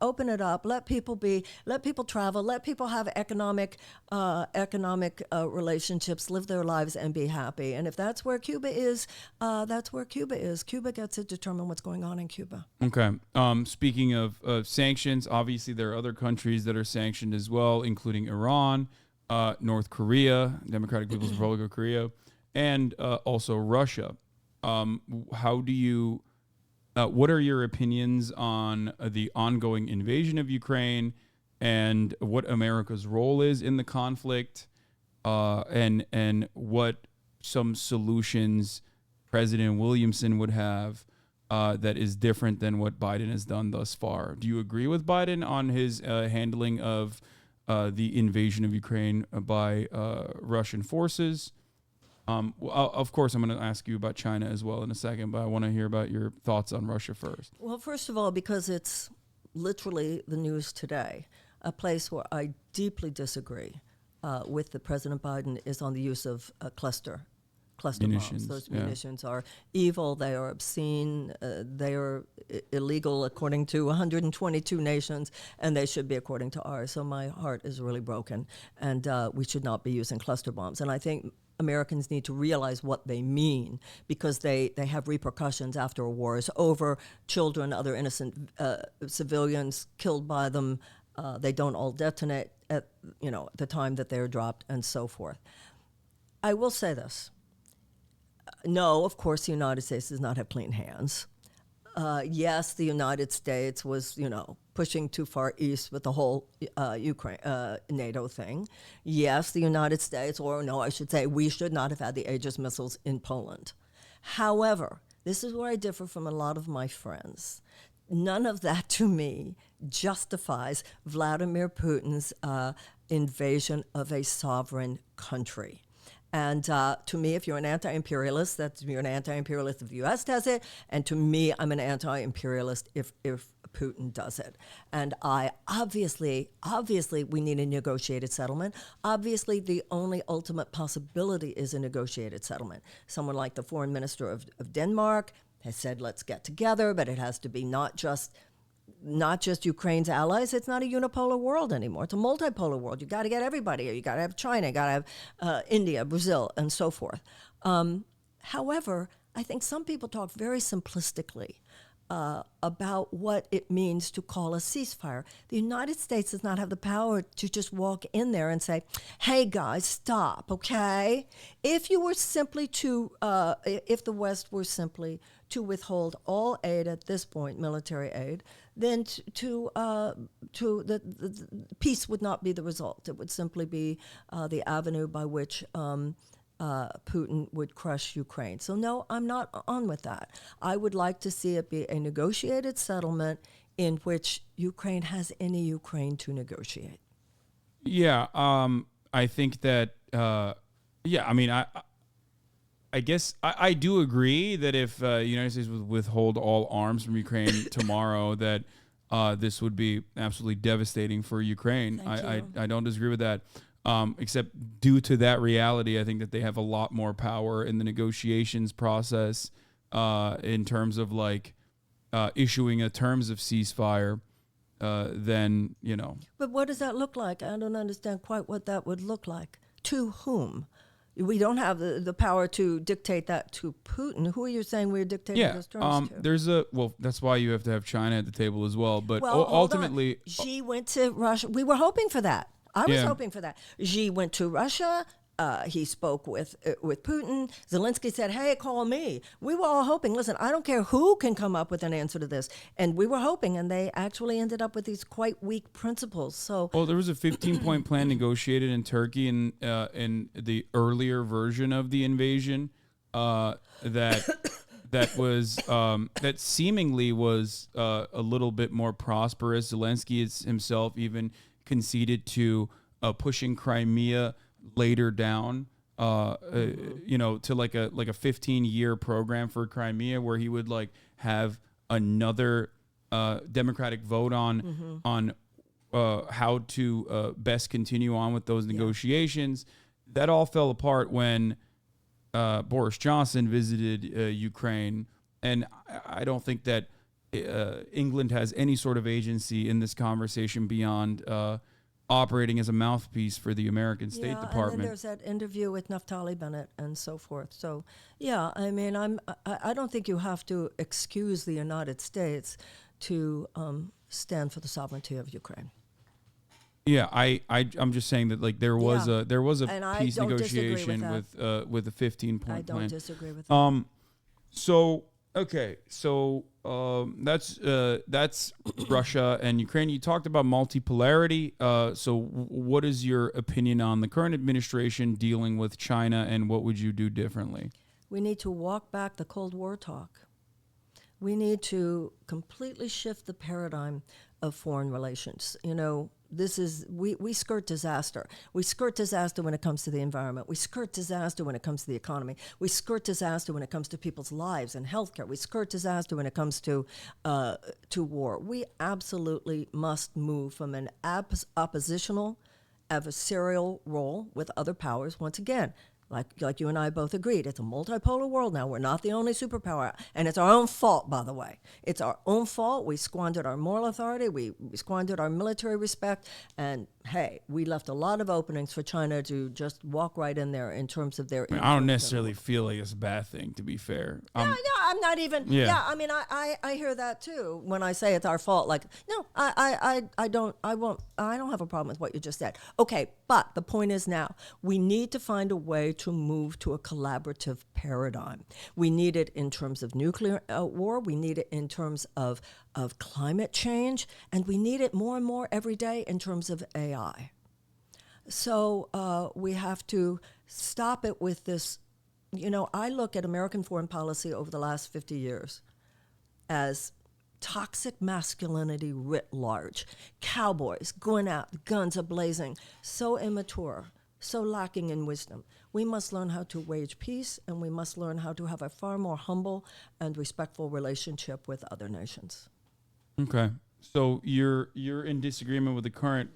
let people travel, let people have economic relationships, live their lives and be happy. And if that's where Cuba is, that's where Cuba is. Cuba gets to determine what's going on in Cuba. Okay. Speaking of sanctions, obviously there are other countries that are sanctioned as well, including Iran, North Korea, Democratic People's Republic of Korea, and also Russia. How do you, what are your opinions on the ongoing invasion of Ukraine and what America's role is in the conflict, and what some solutions President Williamson would have that is different than what Biden has done thus far. Do you agree with Biden on his handling of the invasion of Ukraine by Russian forces? Of course, I'm going to ask you about China as well in a second, but I want to hear about your thoughts on Russia first. Well, first of all, because it's literally the news today, a place where I deeply disagree with the President Biden is on the use of cluster Munitions, bombs. Those yeah. munitions are evil. They are obscene. They are illegal according to 122 nations, and they should be according to ours. So my heart is really broken, and we should not be using cluster bombs. And I think Americans need to realize what they mean, because they have repercussions after a war is over. Children, other innocent civilians killed by them. They don't all detonate at the time that they're dropped, and so forth. I will say this. No, of course, the United States does not have clean hands. Yes, the United States was, pushing too far east with the whole Ukraine NATO thing. Yes, the United States, or no, I should say, we should not have had the Aegis missiles in Poland. However, this is where I differ from a lot of my friends. None of that, to me, justifies Vladimir Putin's invasion of a sovereign country. And to me, if you're an anti-imperialist, you're an anti-imperialist if the U.S. does it. And to me, I'm an anti-imperialist if Putin does it. And obviously, we need a negotiated settlement. Obviously, the only ultimate possibility is a negotiated settlement. Someone like the foreign minister of Denmark has said, let's get together, but it has to be not just Ukraine's allies. It's not a unipolar world anymore. It's a multipolar world. You got to get everybody here. You got to have China. You got to have India, Brazil, and so forth. However, I think some people talk very simplistically about what it means to call a ceasefire. The United States does not have the power to just walk in there and say, hey guys, stop, okay? If you were simply if the West were simply to withhold all aid at this point, military aid, then the peace would not be the result. It would simply be the avenue by which Putin would crush Ukraine. So no, I'm not on with that. I would like to see it be a negotiated settlement in which Ukraine has any Ukraine to negotiate. Yeah, I think that, I guess I do agree that if the United States would withhold all arms from Ukraine tomorrow, that this would be absolutely devastating for Ukraine. I don't disagree with that. Except due to that reality, I think that they have a lot more power in the negotiations process in terms of issuing a terms of ceasefire than. But what does that look like? I don't understand quite what that would look like. To whom? We don't have the power to dictate that to Putin. Who are you saying we're dictating those terms to? That's why you have to have China at the table as well. But ultimately, Xi went to Russia. We were hoping for that. I was hoping for that. Xi went to Russia. He spoke with Putin. Zelensky said, hey, call me. We were all hoping, listen, I don't care who can come up with an answer to this. And we were hoping, and they actually ended up with these quite weak principles. So, there was a 15-point plan negotiated in Turkey in the earlier version of the invasion that seemingly was a little bit more prosperous. Zelensky himself even conceded to pushing Crimea later down, to like a 15-year program for Crimea, where he would have another democratic vote on how to best continue on with those negotiations. That all fell apart when Boris Johnson visited Ukraine, and I don't think that England has any sort of agency in this conversation beyond operating as a mouthpiece for the American State Department. And then there's that interview with Naftali Bennett and so forth. So, yeah, I mean, I don't think you have to excuse the United States to stand for the sovereignty of Ukraine. Yeah, I'm just saying that there was a peace negotiation with a 15-point plan. I don't disagree with that. That's Russia and Ukraine. You talked about multipolarity. So what is your opinion on the current administration dealing with China, and what would you do differently? We need to walk back the Cold War talk. We need to completely shift the paradigm of foreign relations. We skirt disaster. We skirt disaster when it comes to the environment. We skirt disaster when it comes to the economy. We skirt disaster when it comes to people's lives and healthcare. We skirt disaster when it comes to war. We absolutely must move from an oppositional, adversarial role with other powers. Once again, like you and I both agreed, it's a multipolar world now. We're not the only superpower. And it's our own fault, by the way. It's our own fault. We squandered our moral authority. We squandered our military respect. And, hey, we left a lot of openings for China to just walk right in there in terms of their... I don't necessarily feel like it's a bad thing, to be fair. I'm not even... Yeah, I mean, I hear that, too, when I say it's our fault. Like, no, I don't have a problem with what you just said. Okay, but the point is now, we need to find a way to move to a collaborative paradigm. We need it in terms of nuclear war. We need it in terms of climate change. And we need it more and more every day in terms of AI. So we have to stop it with this. I look at American foreign policy over the last 50 years as toxic masculinity writ large. Cowboys going out, guns a-blazing, so immature, so lacking in wisdom. We must learn how to wage peace, and we must learn how to have a far more humble and respectful relationship with other nations. Okay. So you're in disagreement with the current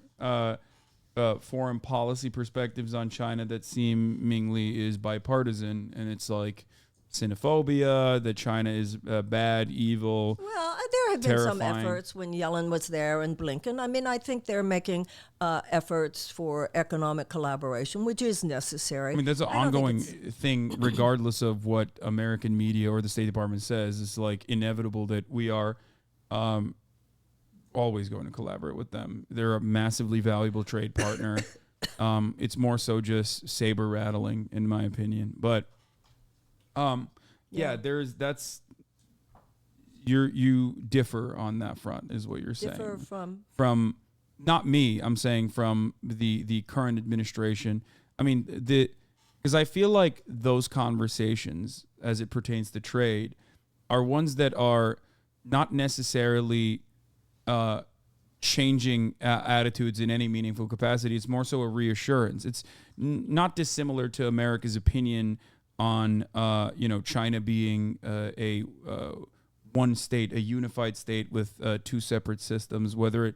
foreign policy perspectives on China that seemingly is bipartisan, and it's like xenophobia, that China is bad, evil. Well, there have been some efforts when Yellen was there and Blinken. I mean, I think they're making efforts for economic collaboration, which is necessary. I mean, that's an ongoing thing, regardless of what American media or the State Department says. It's like inevitable that we are always going to collaborate with them. They're a massively valuable trade partner. It's more so just saber rattling, in my opinion. But you differ on that front, is what you're saying. Differ from not me. I'm saying from the current administration. I mean, because I feel like those conversations, as it pertains to trade, are ones that are not necessarily changing attitudes in any meaningful capacity. It's more so a reassurance. It's not dissimilar to America's opinion on China being a one state, a unified state with two separate systems. Whether it,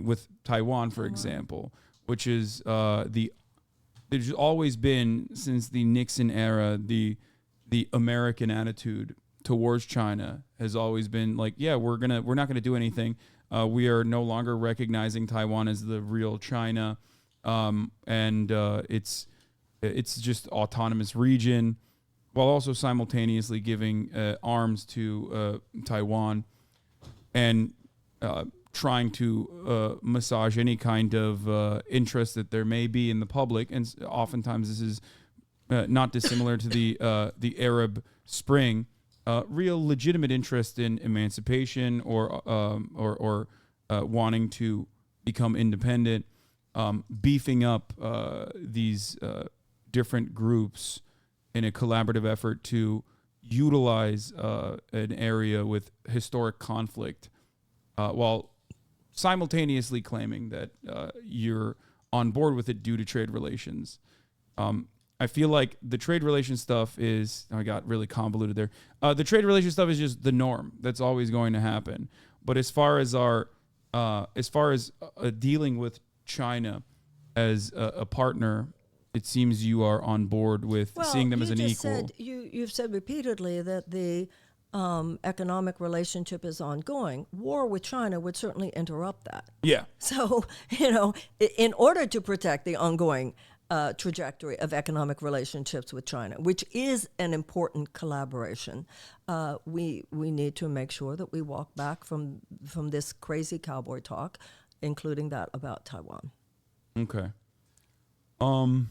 with Taiwan, for example, which is there's always been, since the Nixon era, the American attitude towards China has always been like, yeah, we're not gonna do anything. We are no longer recognizing Taiwan as the real China, and it's just autonomous region, while also simultaneously giving arms to Taiwan and trying to massage any kind of interest that there may be in the public. And oftentimes this is not dissimilar to the Arab Spring. Real legitimate interest in emancipation or wanting to become independent, beefing up these different groups in a collaborative effort to utilize an area with historic conflict, while simultaneously claiming that you're on board with it due to trade relations. I feel like the trade relations stuff is, I got really convoluted there. The trade relations stuff is just the norm. That's always going to happen. But as far as dealing with China as a partner, it seems you are on board with seeing them as an equal. You've said repeatedly that the economic relationship is ongoing. War with China would certainly interrupt that. Yeah. So, in order to protect the ongoing trajectory of economic relationships with China, which is an important collaboration, we need to make sure that we walk back from this crazy cowboy talk, including that about Taiwan. Okay. All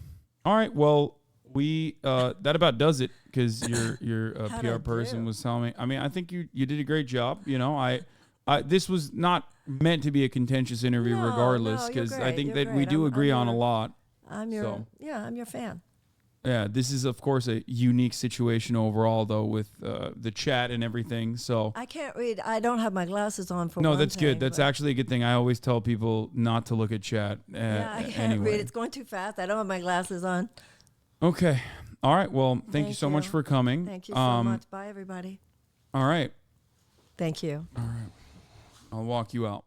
right. Well, we that about does it, because your PR person was telling me. I mean, I think you did a great job. This was not meant to be a contentious interview, regardless, because I think that we do agree on a lot. I'm your fan. Yeah, this is of course a unique situation overall, though, with the chat and everything. So I can't read. I don't have my glasses on for no, one that's thing, good. That's but- actually a good thing. I always tell people not to look at chat. Yeah, I can't anyway. read. It's going too fast. I don't have my glasses on. Okay. All right. Well, thank you so much you. for coming. Thank you so much. Bye, everybody. All right. Thank you. All right. I'll walk you out.